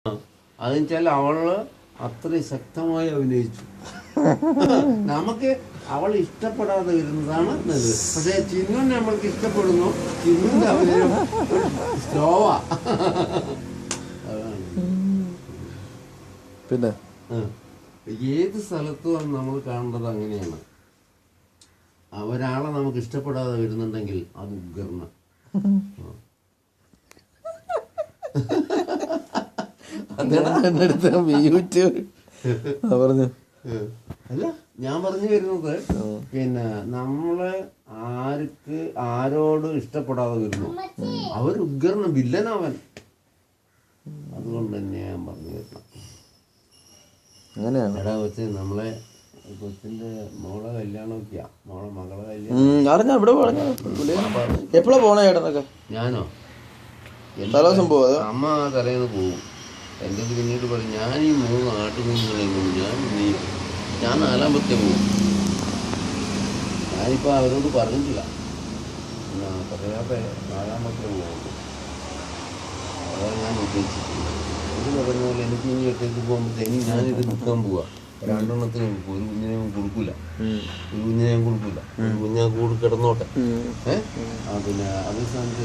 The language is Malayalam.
അതെന്ന് വെച്ചാൽ അവള് അത്രയും ശക്തമായി അഭിനയിച്ചു. നമുക്ക് അവൾ ഇഷ്ടപ്പെടാതെ വരുന്നതാണ് നല്ലത്. പക്ഷെ ചിന്നു നമ്മൾക്ക് ഇഷ്ടപ്പെടുന്നു. ചിന്നുന്റെ അഭിനയം സ്ലോവാ. അതാണ്. പിന്നെ ഏത് സ്ഥലത്തും നമ്മൾ കാണേണ്ടത് അങ്ങനെയാണ്. ഒരാളെ നമുക്ക് ഇഷ്ടപ്പെടാതെ വരുന്നുണ്ടെങ്കിൽ അത് ഉഗ്രന. പറഞ്ഞു അല്ല, ഞാൻ പറഞ്ഞു വരുന്നത് പിന്നെ നമ്മള് ആരോട് ഇഷ്ടപ്പെടാതെ വരുന്നു അവർ ഉഗ്രന വില്ലനവൻ. അതുകൊണ്ട് തന്നെ ഞാൻ പറഞ്ഞു വരുന്നത് അങ്ങനെയാണ്. എടാ കൊച്ച്, നമ്മളെ കൊച്ചിന്റെ മോളെ കല്യാണമൊക്കെയാ, മകളെ കല്യാണം. അറിഞ്ഞ ഇവിടെ പറഞ്ഞു എപ്പോഴാ പോണേ ചേട്ടനൊക്കെ? ഞാനോ തലേദിവസം പോവാ? അമ്മ തലേന്ന് പോവും. എൻ്റെ പിന്നീട് പറയും ഞാൻ ഈ 3 ആട്ടുകുഞ്ഞുങ്ങളെങ്കിലും ഞാൻ 4-ാമത്തെ പോവും. ഞാനിപ്പോൾ അവരോട് പറഞ്ഞിട്ടില്ല, പറയാതെ 4-ാമത്തെ പോകുന്നു. അതാണ് ഞാൻ ഉദ്ദേശിച്ചിട്ടുള്ളത്. ഇത് പറഞ്ഞ പോലെ എനിക്ക് ഇനി 8ക്ക് പോകുമ്പോഴത്തേക്കും ഞാനിത് വിൽക്കാൻ പോവാ. 2 കൊടുക്കും. ഒരു കുഞ്ഞിനെ കൊടുക്കൂല, ഒരു കുഞ്ഞിനെ കൊടുക്കൂല. ഒരു കുഞ്ഞാ കൂടി കിടന്നോട്ടെ. പിന്നെ അതേ സ്ഥാനത്ത്